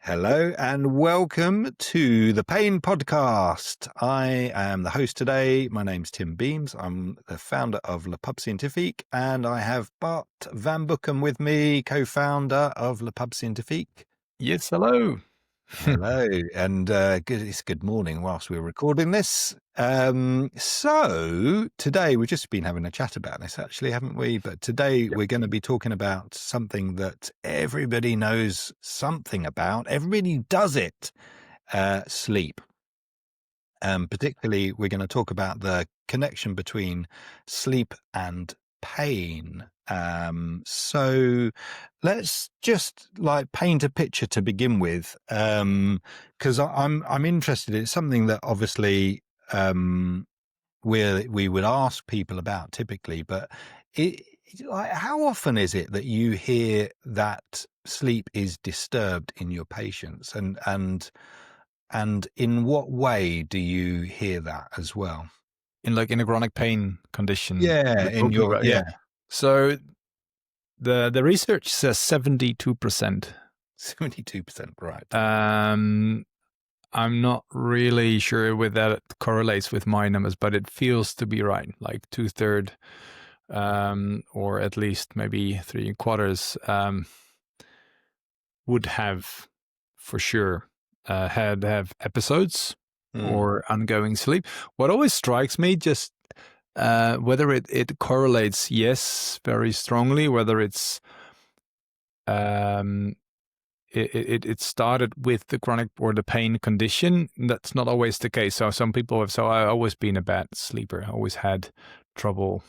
Hello and welcome to the Pain Podcast. I am the host today. My name's Tim Beams. I'm the founder of Le Pub Scientifique, and I have Bart van Buchem with me, co-founder of Le Pub Scientifique. Yes, hello. Hello, and it's good morning whilst we're recording this. So today we've just been having a chat about this, actually, haven't we? But today we're going to be talking about something that everybody knows something about. Everybody does it. Sleep. Particularly, we're going to talk about the connection between sleep and pain. So let's just paint a picture to begin with, because I'm interested. It's something that obviously we would ask people about typically, but how often is it that you hear that sleep is disturbed in your patients, and in what way do you hear that as well? In a chronic pain condition. Yeah, in your yeah. So the research says 72%. 72%, right? I'm not really sure whether that correlates with my numbers, but it feels to be right. Like 2/3, or at least maybe 3/4, would have for sure have episodes or ongoing sleep. What always strikes me, just whether it correlates, yes, very strongly, whether it's it started with the chronic or the pain condition. That's not always the case. So some people have, I've always been a bad sleeper. I always had trouble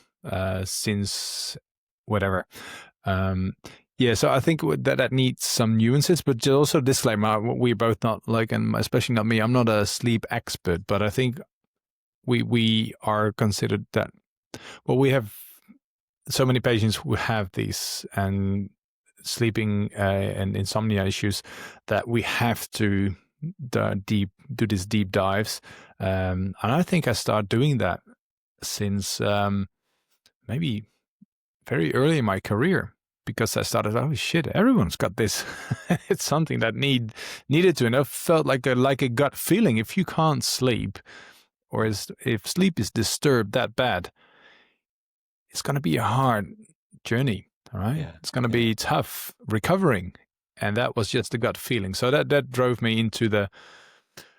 since whatever. Yeah, so I think that needs some nuances, but also disclaimer, we're both not and especially not me, I'm not a sleep expert, but I think we are considered that, well, we have so many patients who have these and sleeping and insomnia issues that we have to do these deep dives. And I think I started doing that since maybe very early in my career, because I started, oh shit, everyone's got this. It's something that needed to, and I felt like a gut feeling. If you can't sleep, or if sleep is disturbed that bad, it's going to be a hard journey. All right. Yeah, it's going to be tough recovering. And that was just a gut feeling. So that drove me into the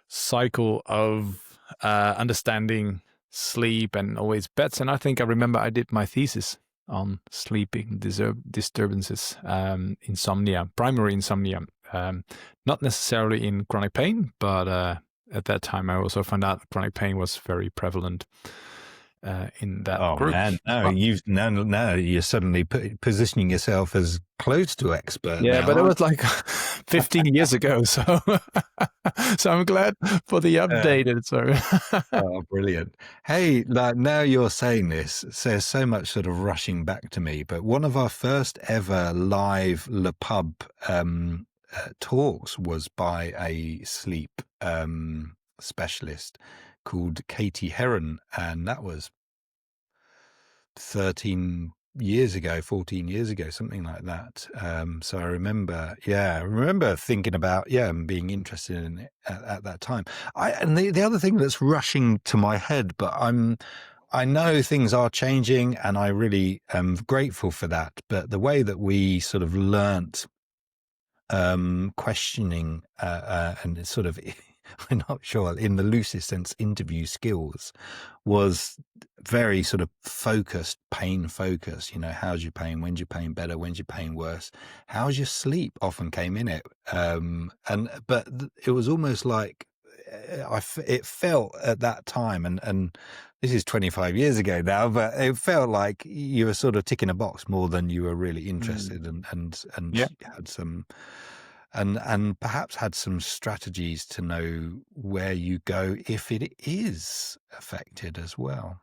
cycle of understanding sleep and always bets. And I think I remember I did my thesis on sleeping disturbances, insomnia, primary insomnia, not necessarily in chronic pain, but at that time I also found out that chronic pain was very prevalent in that group. Man, now you're suddenly positioning yourself as close to expert. Yeah, now, but it was 15 years ago, so I'm glad for the updated. Oh, brilliant! Hey, now you're saying this, there's so much sort of rushing back to me. But one of our first ever live Le Pub talks was by a sleep specialist called Katie Heron, and that was 14 years ago, something like that. So I remember thinking about, and being interested in it at that time. And the other thing that's rushing to my head, but I know things are changing, and I really am grateful for that. But the way that we sort of learnt questioning and sort of, I'm not sure, in the loosest sense, interview skills was very sort of focused, pain focused. How's your pain? When's your pain better? When's your pain worse? How's your sleep? Often came in it. But it was almost like it felt at that time, and this is 25 years ago now, but it felt like you were sort of ticking a box more than you were really interested, and had some, and perhaps had some strategies to know where you go if it is affected as well.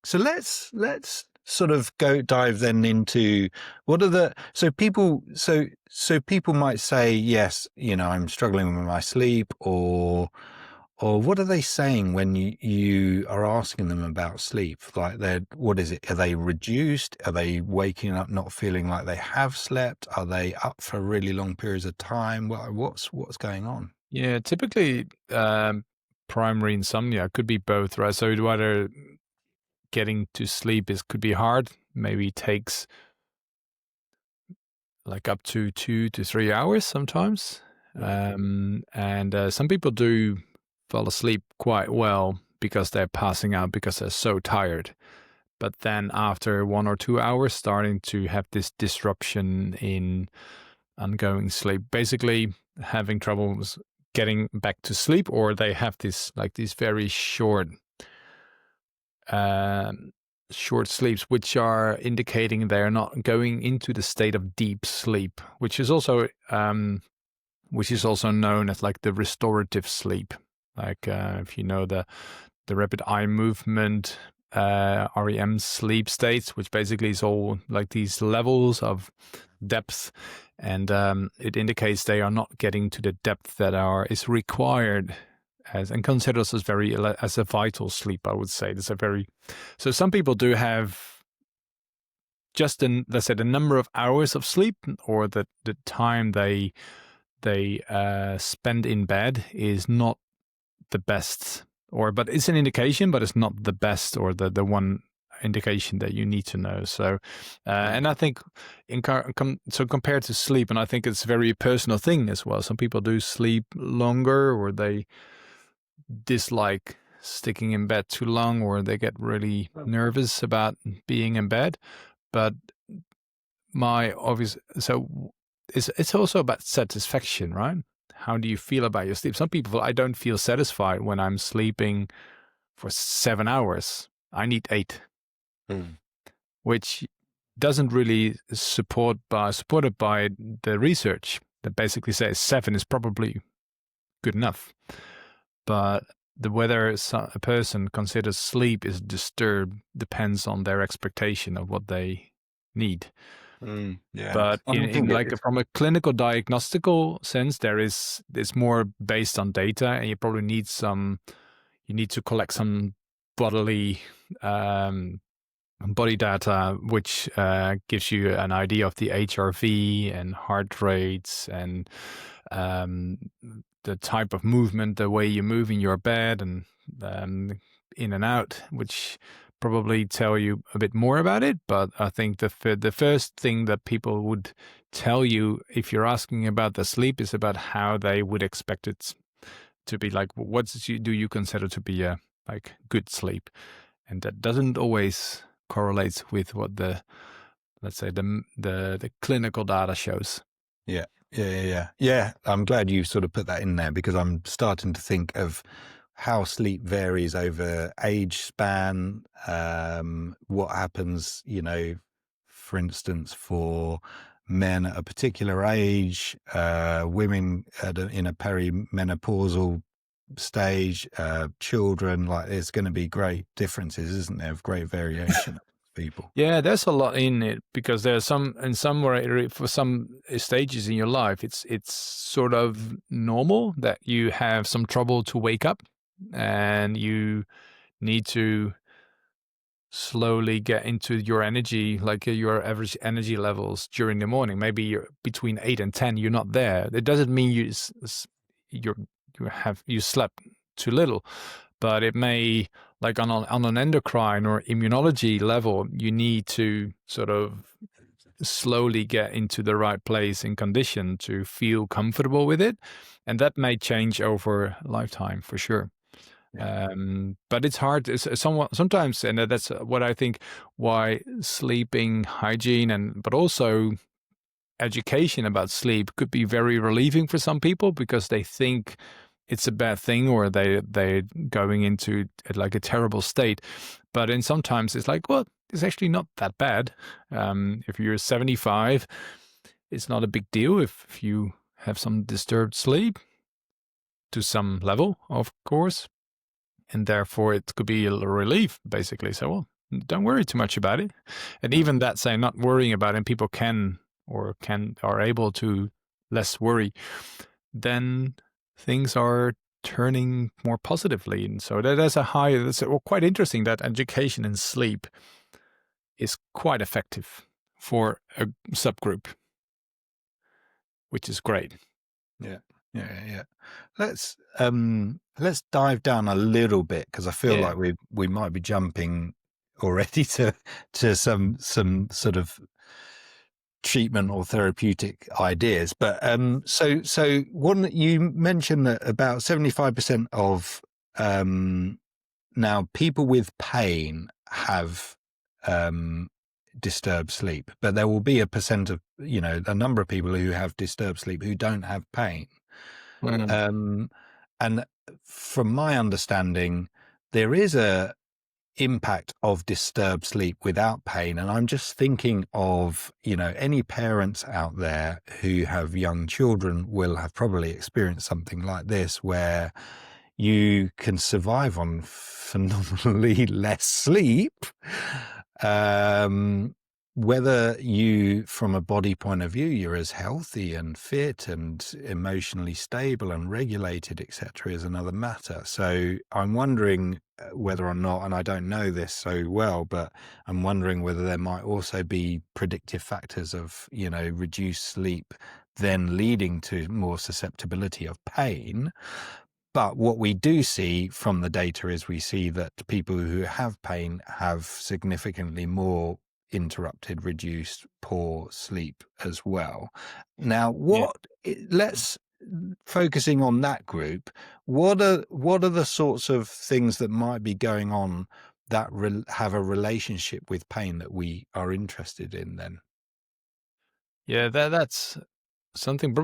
So let's sort of dive then into what are so people might say, yes, I'm struggling with my sleep, or Or what are they saying when you are asking them about sleep? Like what is it? Are they reduced? Are they waking up not feeling like they have slept? Are they up for really long periods of time? What's going on? Yeah, typically primary insomnia could be both, right? So whether getting to sleep could be hard, maybe takes like up to 2 to 3 hours sometimes. And some people do fall asleep quite well because they're passing out because they're so tired. But then after 1 or 2 hours, starting to have this disruption in ongoing sleep, basically having troubles getting back to sleep, or they have these very um, short sleeps, which are indicating they're not going into the state of deep sleep, which is also known as like the restorative sleep. Like if you know the rapid eye movement, REM sleep states, which basically is all like these levels of depth, and it indicates they are not getting to the depth that is required and considers as a vital sleep. I would say so some people do have just let's say the number of hours of sleep, or the time they spend in bed is not the best, but it's an indication, but it's not the best or the one indication that you need to know. So, and I think compared to sleep, and I think it's a very personal thing as well. Some people do sleep longer, or they dislike sticking in bed too long, or they get really nervous about being in bed. But it's also about satisfaction, right? How do you feel about your sleep? Some people, I don't feel satisfied when I'm sleeping for 7 hours. I need 8, which doesn't really supported by the research that basically says 7 is probably good enough. But whether a person considers sleep is disturbed depends on their expectation of what they need. Yeah, But from a clinical diagnostical sense, it's more based on data, and you probably need to collect some bodily body data, which gives you an idea of the HRV and heart rates and the type of movement, the way you move in your bed and in and out, which probably tell you a bit more about it. But I think the first thing that people would tell you if you're asking about the sleep is about how they would expect it to be. Like, what do you consider to be a like good sleep? And that doesn't always correlate with what let's say the clinical data shows. Yeah. I'm glad you sort of put that in there, because I'm starting to think of how sleep varies over age span. What happens, for instance, for men at a particular age, women in a perimenopausal stage, children. Like, there's going to be great differences, isn't there, of great variation of people. Yeah, there's a lot in it, because there's for some stages in your life, it's sort of normal that you have some trouble to wake up, and you need to slowly get into your energy, like your average energy levels during the morning. Maybe you're between 8 and 10, you're not there. It doesn't mean you slept too little, but it may, like on an endocrine or immunology level, you need to sort of slowly get into the right place and condition to feel comfortable with it, and that may change over a lifetime for sure. But it's hard. It's sometimes, and that's what I think, why sleeping hygiene but also education about sleep could be very relieving for some people, because they think it's a bad thing, or they're going into like a terrible state. But in sometimes it's like, well, it's actually not that bad. If you're 75, it's not a big deal if you have some disturbed sleep to some level, of course. And therefore it could be a relief, basically. So, well, don't worry too much about it. And even that, saying not worrying about it, people are able to less worry, then things are turning more positively. And so that's quite interesting that education in sleep is quite effective for a subgroup, which is great. Yeah. Let's dive down a little bit, because I feel like we might be jumping already to some sort of treatment or therapeutic ideas. But so one, you mentioned that about 75% of now people with pain have disturbed sleep, but there will be a percent of, a number of people who have disturbed sleep who don't have pain. And from my understanding, there is a impact of disturbed sleep without pain. And I'm just thinking of, any parents out there who have young children will have probably experienced something like this, where you can survive on phenomenally less sleep, whether you, from a body point of view, you're as healthy and fit and emotionally stable and regulated, etc., is another matter. So I'm wondering whether or not, and I don't know this so well, but I'm wondering whether there might also be predictive factors of, reduced sleep then leading to more susceptibility of pain. But what we do see from the data is we see that people who have pain have significantly more interrupted, reduced, poor sleep as well. Now, let's focusing on that group. What are the sorts of things that might be going on that have a relationship with pain that we are interested in then? Yeah, that's something.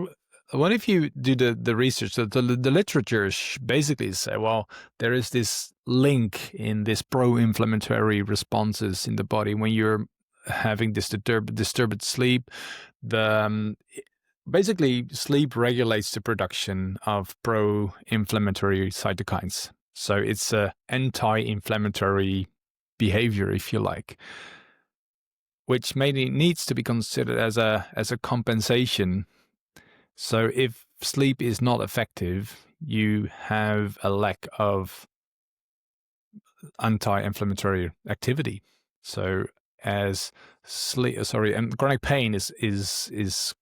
What if you do the research? So the literature basically say, well, there is this link in this pro-inflammatory responses in the body when you're having this disturbed sleep. Basically, sleep regulates the production of pro-inflammatory cytokines. So it's a anti-inflammatory behavior, if you like, which maybe needs to be considered as a compensation. So if sleep is not effective, you have a lack of anti-inflammatory activity. So as and chronic pain is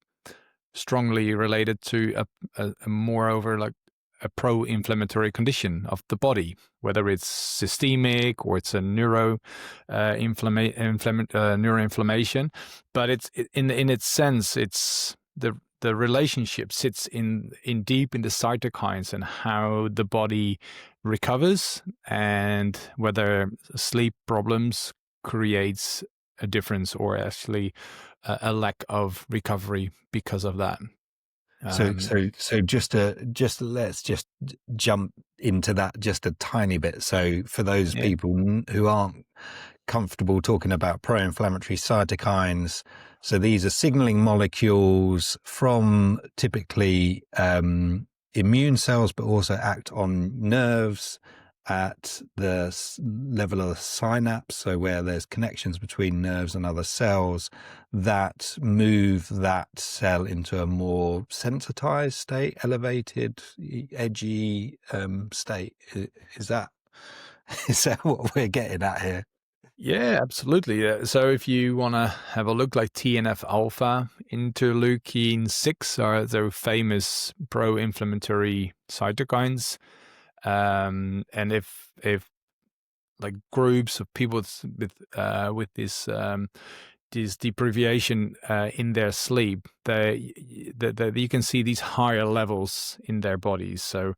strongly related to a moreover like a pro-inflammatory condition of the body, whether it's systemic or it's a neuroinflammation. But it's in its sense, it's the relationship sits in deep in the cytokines and how the body recovers, and whether sleep problems creates a difference or actually a lack of recovery because of that. So let's just jump into that just a tiny bit. So for those people who aren't comfortable talking about pro-inflammatory cytokines, so these are signaling molecules from typically immune cells, but also act on nerves at the level of the synapse, so where there's connections between nerves and other cells that move that cell into a more sensitized state, elevated, edgy state. Is that what we're getting at here? Yeah, absolutely. So if you want to have a look, like TNF alpha, interleukin 6 are the famous pro-inflammatory cytokines. And if like groups of people with this deprivation in their sleep, you can see these higher levels in their bodies. So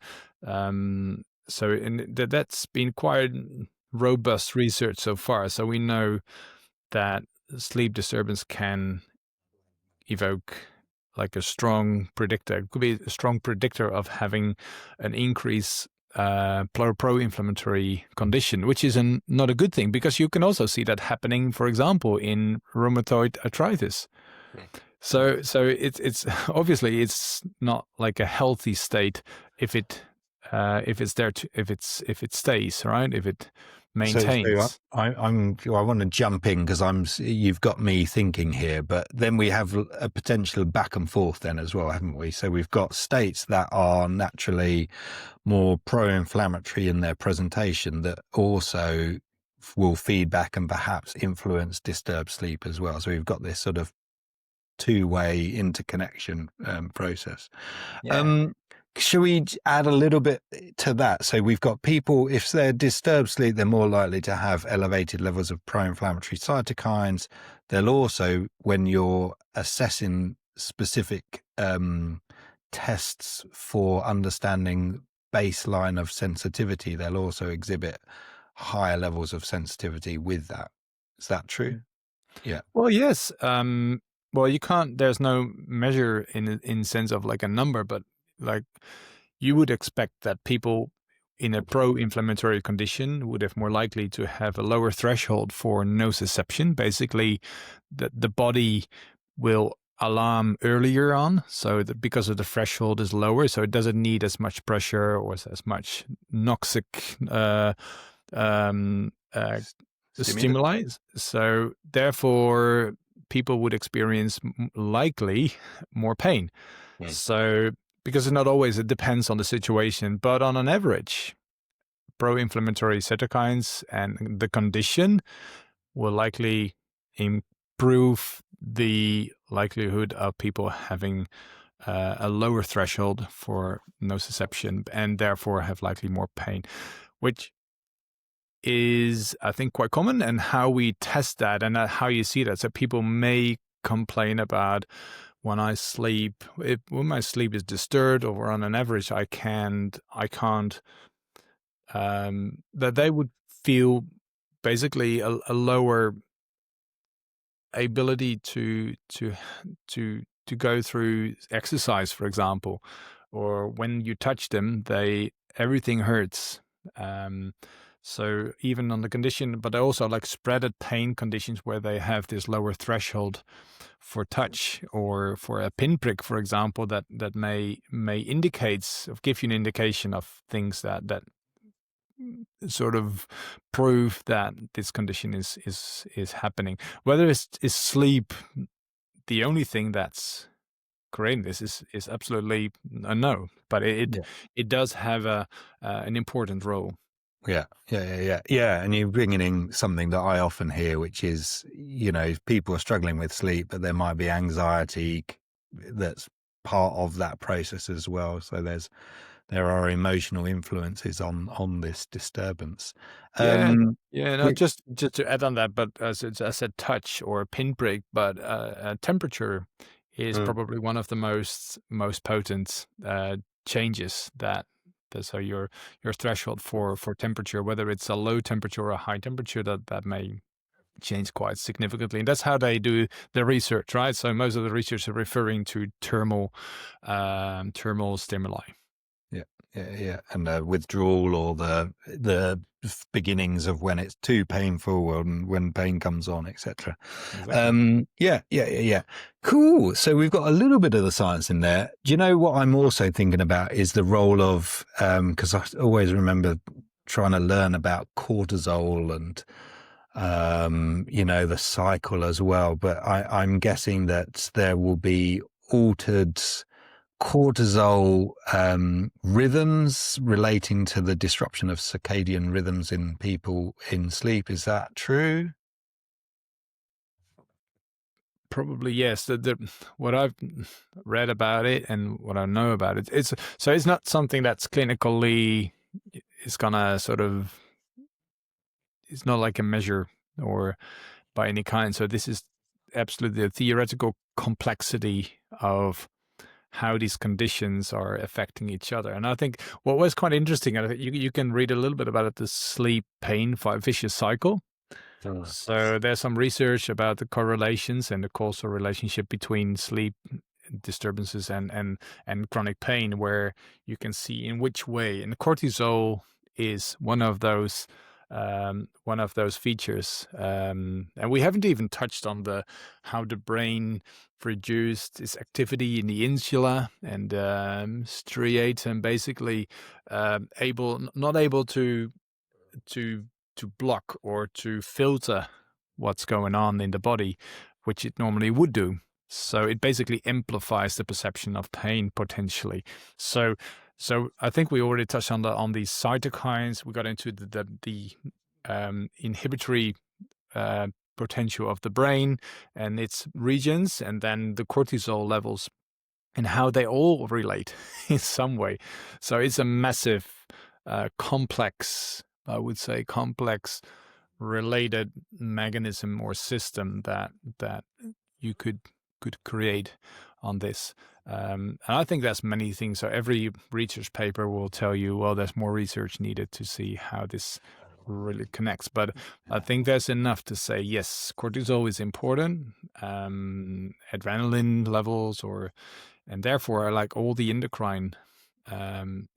that's been quite robust research so far. So we know that sleep disturbance can evoke like a strong predictor. It could be a strong predictor of having an increase pro-inflammatory condition, which is not a good thing, because you can also see that happening, for example, in rheumatoid arthritis. So it's obviously it's not like a healthy state if it stays, right? If it So maintains. I want to jump in because you've got me thinking here, but then we have a potential back and forth then as well, haven't we? So we've got states that are naturally more pro-inflammatory in their presentation that also will feed back and perhaps influence disturbed sleep as well. So we've got this sort of two-way interconnection process. Yeah. Should we add a little bit to that? So we've got people, if they're disturbed sleep, they're more likely to have elevated levels of pro-inflammatory cytokines. They'll also, when you're assessing specific tests for understanding baseline of sensitivity, they'll also exhibit higher levels of sensitivity with that. Is that true? Yeah. Well, yes. Well, you can't. There's no measure in sense of like a number, but like you would expect that people in a pro-inflammatory condition would have more likely to have a lower threshold for nociception. Basically, the body will alarm earlier on, so that because of the threshold is lower, so it doesn't need as much pressure or as much noxic stimuli. So therefore, people would experience likely more pain. Mm. So because it's not always, it depends on the situation, but on an average, pro-inflammatory cytokines and the condition will likely improve the likelihood of people having a lower threshold for nociception and therefore have likely more pain, which is, I think, quite common, and how we test that and how you see that. So people may complain about when I sleep, when my sleep is disturbed, or on an average, I can't, that they would feel basically a lower ability to go through exercise, for example, or when you touch them, everything hurts. So even on the condition, but also like spreaded pain conditions where they have this lower threshold for touch or for a pinprick, for example, that may give you an indication of things that sort of prove that this condition is happening. Whether is sleep the only thing that's creating this is absolutely a no, but it does have an important role. Yeah. And you're bringing in something that I often hear, which is, people are struggling with sleep, but there might be anxiety that's part of that process as well. So there are emotional influences on this disturbance. Yeah, no, Which, just to add on that, but as I said, touch or pinprick, but temperature is probably one of the most potent changes so your threshold for temperature, whether it's a low temperature or a high temperature, that may change quite significantly. And that's how they do the research, right? So most of the research are referring to thermal stimuli. yeah, and withdrawal or the beginnings of when it's too painful and when pain comes on, etc. Exactly. Yeah. Cool. So we've got a little bit of the science in there. Do you know what I'm also thinking about is the role of because I always remember trying to learn about cortisol and the cycle as well. But I'm guessing that there will be altered cortisol rhythms relating to the disruption of circadian rhythms in people in sleep. Is that true? Probably yes. What I've read about it and what I know about it, it's not something that's clinically is gonna sort of. It's not like a measure or by any kind. So this is absolutely the theoretical complexity of how these conditions are affecting each other. And I think what was quite interesting, and I think you can read a little bit about it, the sleep pain vicious cycle. So there's some research about the correlations and the causal relationship between sleep disturbances and chronic pain, where you can see in which way. And cortisol is one of those features. And we haven't even touched on how the brain produced its activity in the insula and striate, and basically not able to block or to filter what's going on in the body, which it normally would do. So it basically amplifies the perception of pain potentially. So I think we already touched on these cytokines. We got into the inhibitory potential of the brain and its regions, and then the cortisol levels and how they all relate in some way. So it's a massive, complex, I would say, complex related mechanism or system that you could create on this. And I think that's many things. So every research paper will tell you, well, there's more research needed to see how this really connects. But I think there's enough to say, yes, cortisol is important, adrenaline levels, and therefore, like all the endocrine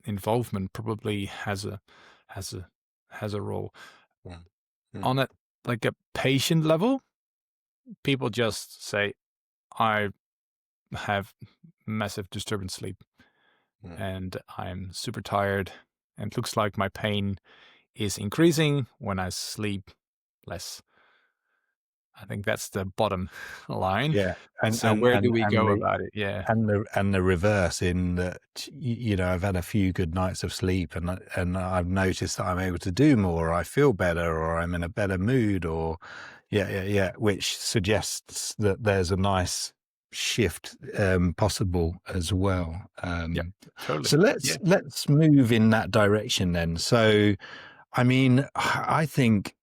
involvement probably has a role. Yeah. On a like a patient level, people just say, I have massive disturbance sleep and I'm super tired and it looks like my pain is increasing when I sleep less. I think that's the bottom line. Yeah, So where do we go the about it? Yeah. and the reverse in that, you know, I've had a few good nights of sleep and I've noticed that I'm able to do more, or I feel better, or I'm in a better mood, or which suggests that there's a nice shift possible as well. Yeah, totally. So let's move in that direction then. So, I mean, I think.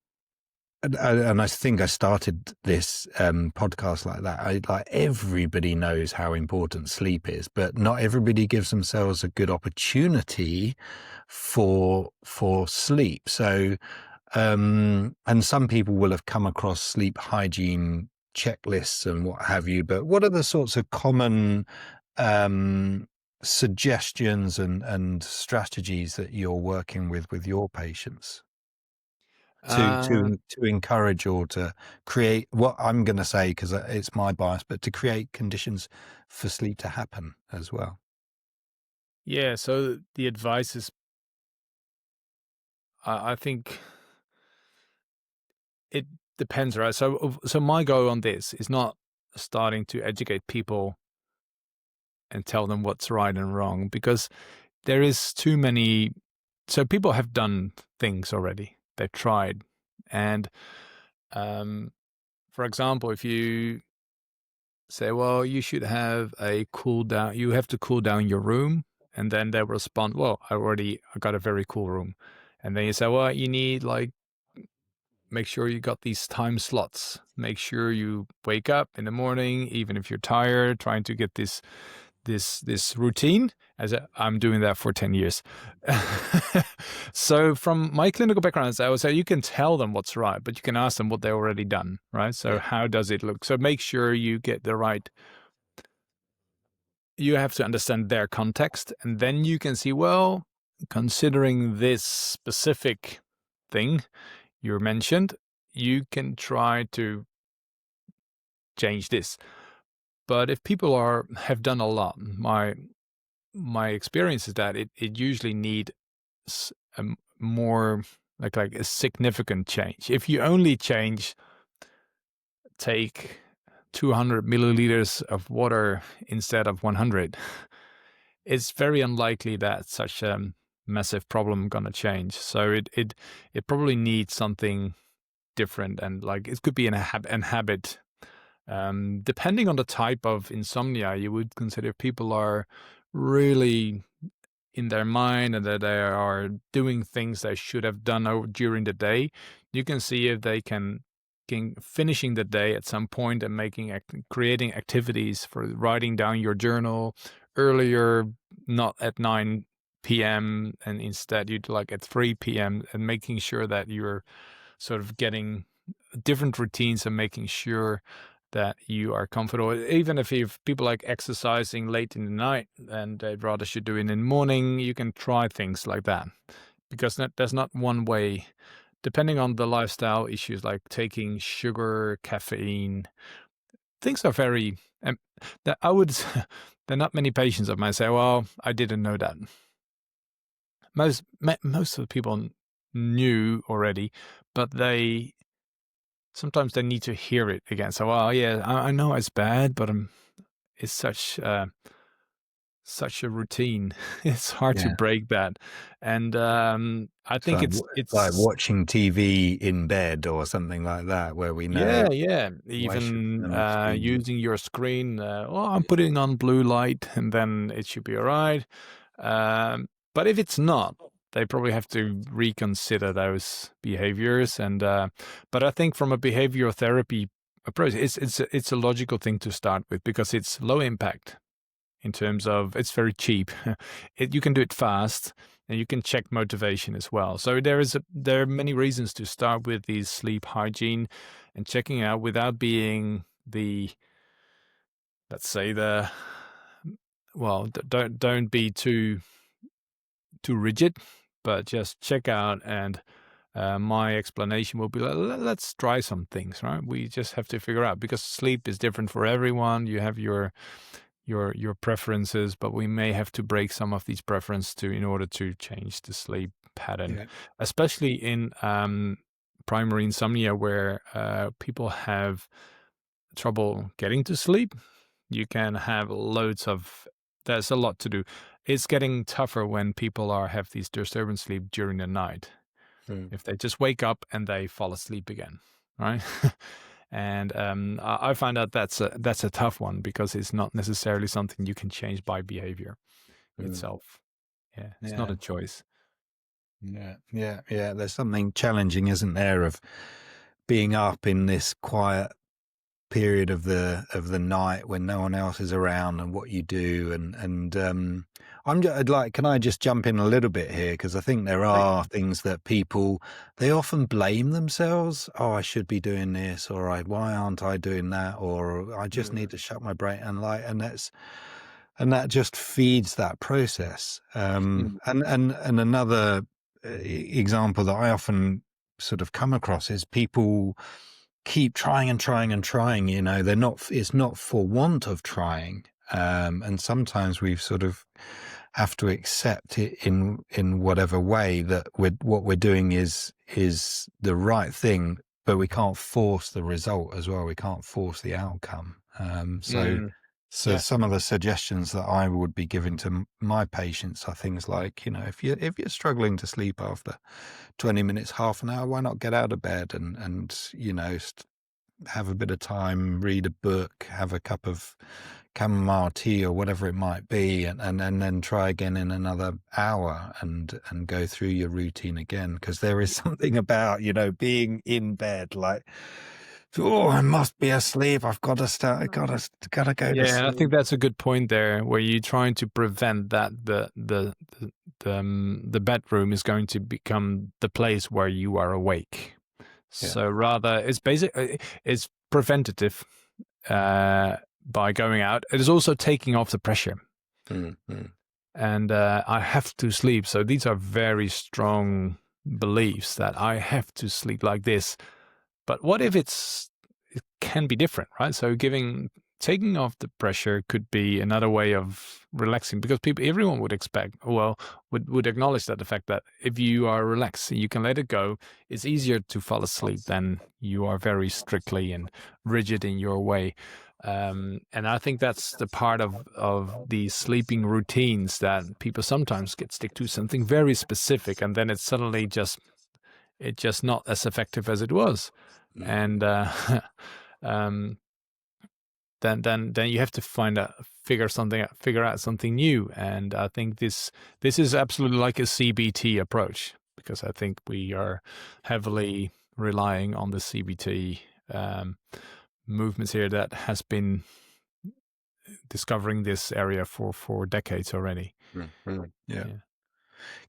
And I think I started this podcast like that. Like everybody knows how important sleep is, but not everybody gives themselves a good opportunity for sleep. So, and some people will have come across sleep hygiene checklists and what have you. But what are the sorts of common suggestions and strategies that you're working with your patients? To encourage or to create, what I'm going to say, because it's my bias, but to create conditions for sleep to happen as well. Yeah, so the advice is, I think it depends, right? So my goal on this is not starting to educate people and tell them what's right and wrong, because there is too many. So people have done things already. They've tried. And for example, if you say, well, you should have a cool down, you have to cool down your room. And then they respond, well, I got a very cool room. And then you say, well, you need make sure you got these time slots. Make sure you wake up in the morning, even if you're tired, trying to get this routine. I'm doing that for 10 years. So from my clinical background, I would say you can tell them what's right, but you can ask them what they've already done, right? So how does it look? So make sure you get the right. You have to understand their context, and then you can see, well, considering this specific thing you mentioned, you can try to change this. But if people have done a lot, my experience is that it usually needs a more like a significant change. If you only take 200 milliliters of water instead of 100, it's very unlikely that such a massive problem gonna change. So it probably needs something different, and like it could be an habit. Depending on the type of insomnia, you would consider people are really in their mind and that they are doing things they should have done during the day. You can see if they can finishing the day at some point and creating activities for writing down your journal earlier, not at 9 p.m. and instead you'd like at 3 p.m. and making sure that you're sort of getting different routines and making sure that you are comfortable. Even if people like exercising late in the night and they'd rather should do it in the morning, you can try things like that, because there's not one way. Depending on the lifestyle issues like taking sugar, caffeine, things are very. That I would. There are not many patients of mine say, "Well, I didn't know that." Most of the people knew already, but sometimes they need to hear it again. So, oh yeah, I know it's bad, but it's such a routine. It's hard to Yeah. break that, and I It's think like like it's watching TV in bed or something like that, where we know yeah. why should we Even turn off screens. using your screen. Oh, I'm putting on blue light, and then it should be all right. But if it's not, they probably have to reconsider those behaviors. And but I think from a behavioral therapy approach, it's a logical thing to start with because it's low impact in terms of it's very cheap. You can do it fast, and you can check motivation as well. So there are many reasons to start with these sleep hygiene and checking out without being the, let's say, the, well, don't be too rigid, but just check out. And my explanation will be, let's try some things, right? We just have to figure out, because sleep is different for everyone. You have your preferences, but we may have to break some of these preferences in order to change the sleep pattern, Yeah. especially in primary insomnia, where people have trouble getting to sleep. You can have there's a lot to do. It's getting tougher when people have these disturbance sleep during the night. Mm. If they just wake up and they fall asleep again, right? And I find out that's a tough one, because it's not necessarily something you can change by behavior Mm. itself. Yeah, it's not Yeah. a choice. Yeah. There's something challenging, isn't there, of being up in this quiet period of the night when no one else is around, and what you do. And I'd like, can I just jump in a little bit here, because I think there Right. are things that people, they often blame themselves. Oh, I should be doing this, or why aren't I doing that, or I just need Mm, to shut my brain, and that just feeds that process. mm, And another example that I often sort of come across is people keep trying and trying and trying. It's not for want of trying. And sometimes we sort of have to accept it in whatever way that what we're doing is the right thing, but we can't force the result as well. We can't force the outcome. mm. So Yeah. some of the suggestions that I would be giving to my patients are things like, if you're struggling to sleep after 20 minutes, half an hour, why not get out of bed and have a bit of time, read a book, have a cup of chamomile tea or whatever it might be, and then try again in another hour and go through your routine again. Because there is something about, being in bed, like, oh, I must be asleep. I've got to start. I gotta go to Yeah, and I think sleep. that's a good point there, where you're trying to prevent that the bedroom is going to become the place where you are awake. Yeah. So rather, it's preventative by going out. It is also taking off the pressure, Mm, mm, and I have to sleep. So these are very strong beliefs that I have to sleep like this. But what if it can be different, right? So taking off the pressure could be another way of relaxing, because everyone would would acknowledge that the fact that if you are relaxed and you can let it go, it's easier to fall asleep than you are very strictly and rigid in your way. And I think that's the part of these sleeping routines that people sometimes get stick to something very specific, and then it's suddenly just not as effective as it was. mm, And um, then you have to figure out something new. And I think this is absolutely like a CBT approach, because I think we are heavily relying on the CBT movements here that has been discovering this area for decades already. yeah. Yeah.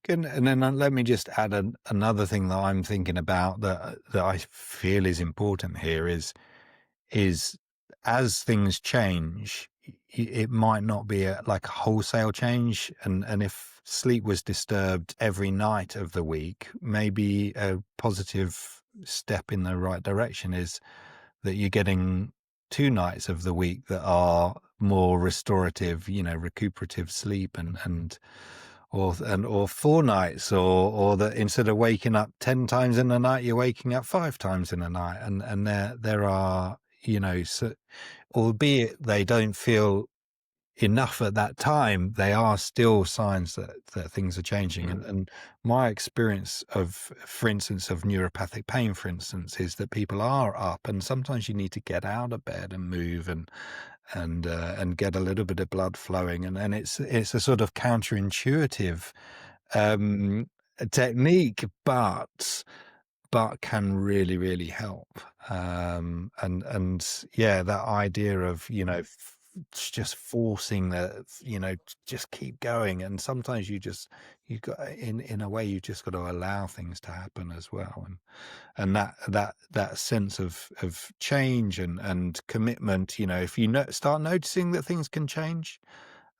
Good. And then let me just add another thing that I'm thinking about that I feel is important here is as things change, it might not be like a wholesale change. And if sleep was disturbed every night of the week, maybe a positive step in the right direction is that you're getting 2 nights of the week that are more restorative, recuperative sleep, and or 4 nights, or that instead of waking up 10 times in a night, you're waking up 5 times in a night. And there are, so, albeit they don't feel enough at that time, they are still signs that things are changing. And my experience of, for instance, of neuropathic pain, for instance, is that people are up, and sometimes you need to get out of bed and move and get a little bit of blood flowing. And it's a sort of counterintuitive technique, but can really, really help. And yeah, that idea of, just forcing just keep going. And sometimes you've got, in a way, you just got to allow things to happen as well. And that sense of change and commitment, if you start noticing that things can change,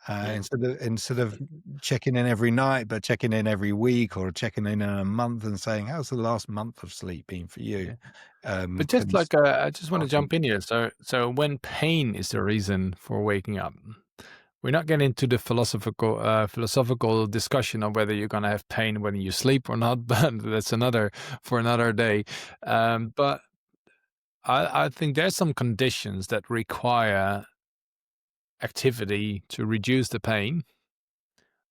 instead of checking in every night, but checking in every week or checking in a month and saying, how's the last month of sleep been for you? But just like I just want to jump in here. So when pain is the reason for waking up, we're not getting into the philosophical discussion of whether you're going to have pain when you sleep or not, but that's for another day. But I think there's some conditions that require activity to reduce the pain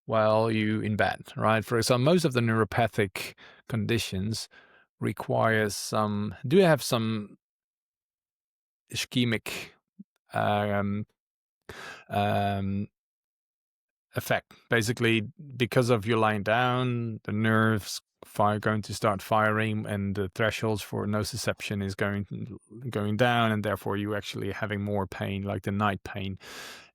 while you in bed, right? For example, most of the neuropathic conditions requires do have some ischemic um, um, effect. Basically, because of you lying down, the nerves going to start firing, and the thresholds for nociception is going down, and therefore you actually having more pain, like the night pain.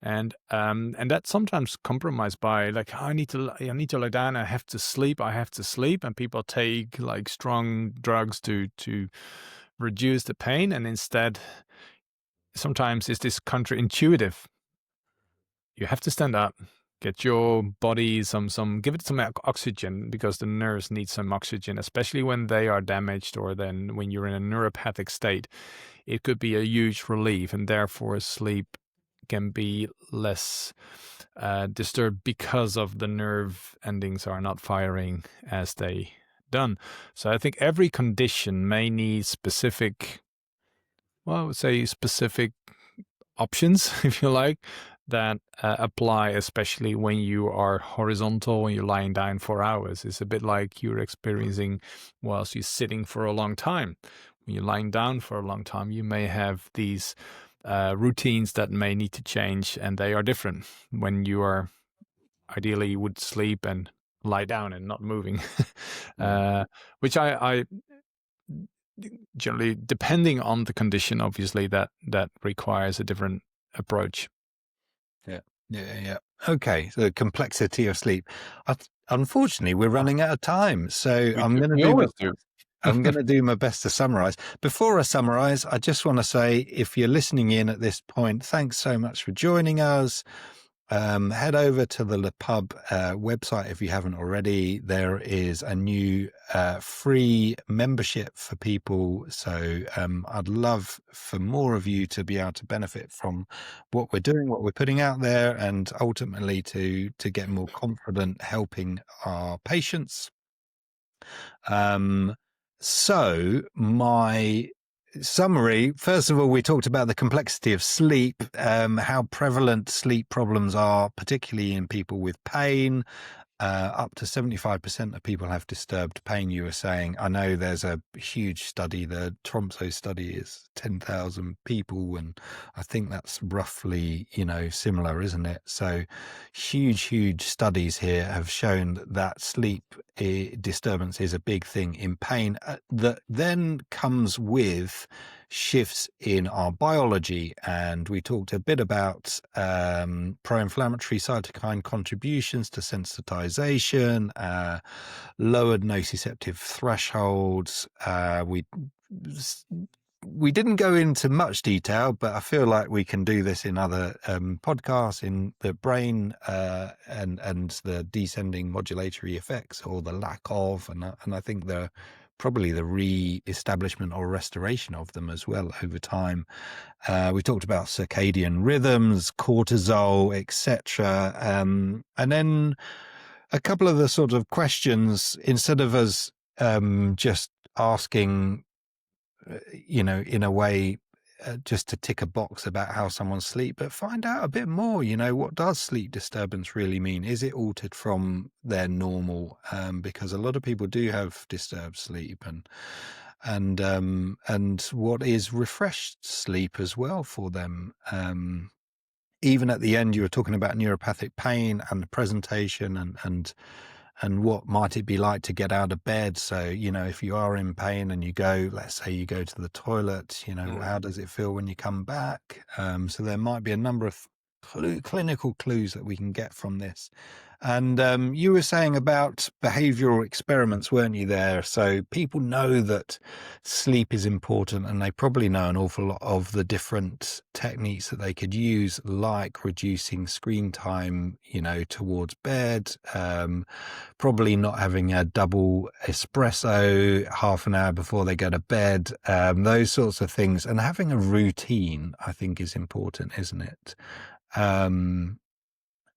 And that's sometimes compromised by like, I need to lie down, I have to sleep, and people take like strong drugs to reduce the pain, and instead sometimes it's this counterintuitive. You have to stand up, get your body give it some oxygen, because the nerves need some oxygen, especially when they are damaged, or then when you're in a neuropathic state. It could be a huge relief, and therefore sleep can be less disturbed because of the nerve endings are not firing as they done. So I think every condition may need specific, well, I would say specific options, if you like, that apply, especially when you are horizontal, when you're lying down for hours. It's a bit like you're experiencing whilst you're sitting for a long time. When you're lying down for a long time, you may have these routines that may need to change, and they are different when you are ideally you would sleep and lie down and not moving, which I generally, depending on the condition, obviously that requires a different approach. Yeah. Okay, so the complexity of sleep. Unfortunately, we're running out of time, so I'm going to do my best to summarize. Before I summarize, I just want to say, if you're listening in at this point, thanks so much for joining us. Head over to the Le Pub website if you haven't already. There is a new free membership for people. So I'd love for more of you to be able to benefit from what we're doing, what we're putting out there, and ultimately to get more confident helping our patients. So my summary, first of all, we talked about the complexity of sleep, how prevalent sleep problems are, particularly in people with pain. Up to 75% of people have disturbed pain, you were saying. I know there's a huge study, the Tromso study is 10,000 people, and I think that's roughly, similar, isn't it? So huge studies here have shown that sleep disturbance is a big thing in pain, that then comes with shifts in our biology. And we talked a bit about pro-inflammatory cytokine contributions to sensitization, lowered nociceptive thresholds. We didn't go into much detail, but I feel like we can do this in other podcasts, in the brain and the descending modulatory effects, or the lack of, and I think probably the re-establishment or restoration of them as well over time. We talked about circadian rhythms, cortisol, etc. And then a couple of the sort of questions, instead of us just asking, in a way, just to tick a box about how someone sleep, but find out a bit more. What does sleep disturbance really mean? Is it altered from their normal? Because a lot of people do have disturbed sleep, and what is refreshed sleep as well for them. Even at the end, you were talking about neuropathic pain and the presentation, and what might it be like to get out of bed. So, if you are in pain and let's say you go to the toilet, how does it feel when you come back? So there might be a number of clinical clues that we can get from this. And you were saying about behavioural experiments, weren't you there? So people know that sleep is important, and they probably know an awful lot of the different techniques that they could use, like reducing screen time, towards bed, probably not having a double espresso half an hour before they go to bed, those sorts of things. And having a routine, I think, is important, isn't it?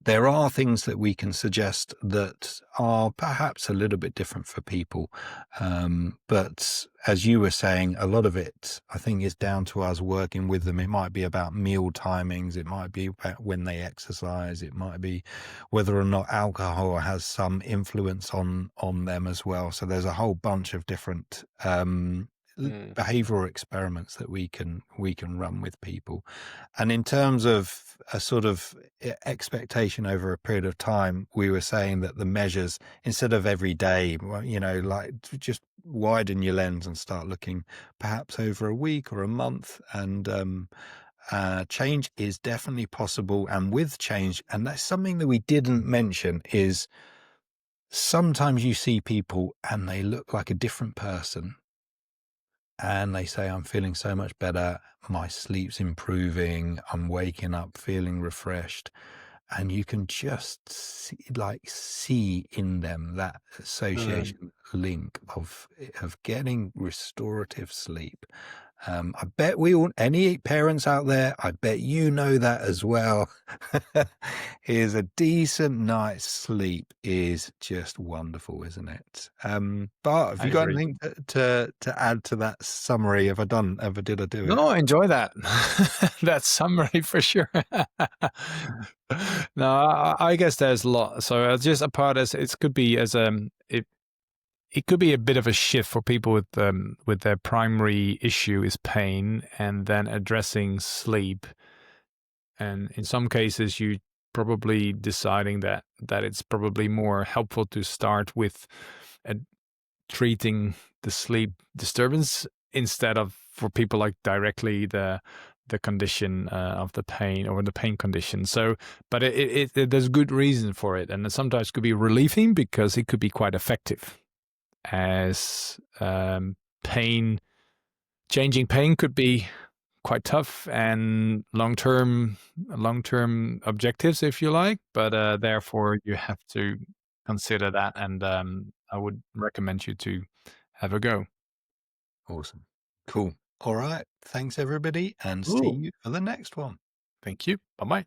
There are things that we can suggest that are perhaps a little bit different for people. But as you were saying, a lot of it, I think, is down to us working with them. It might be about meal timings. It might be about when they exercise. It might be whether or not alcohol has some influence on them as well. So there's a whole bunch of different behavioral experiments that we can run with people. And in terms of a sort of expectation over a period of time, we were saying that the measures, instead of every day, like, just widen your lens and start looking perhaps over a week or a month. And change is definitely possible. And with change, and that's something that we didn't mention, is sometimes you see people and they look like a different person, and they say, I'm feeling so much better, my sleep's improving, I'm waking up feeling refreshed. And you can just see in them that association link of getting restorative sleep. I bet any parents out there, I bet that as well. Is a decent night's sleep is just wonderful, isn't it? Bart, have I you got agree. anything to add to that summary? Did I do it? No, enjoy that. That summary for sure. No, I guess there's a lot. So just a part as it could be as it could be a bit of a shift for people with their primary issue is pain, and then addressing sleep. And in some cases, you probably deciding that it's probably more helpful to start with uh, treating the sleep disturbance instead of for people like directly the condition of the pain or the pain condition. So, but there's good reason for it, and it sometimes could be relieving because it could be quite effective. As changing pain could be quite tough and long-term objectives, if you like, but therefore you have to consider that, and I would recommend you to have a go. Awesome. Cool. All right. Thanks, everybody, and see Cool. you for the next one. Thank you. Bye bye.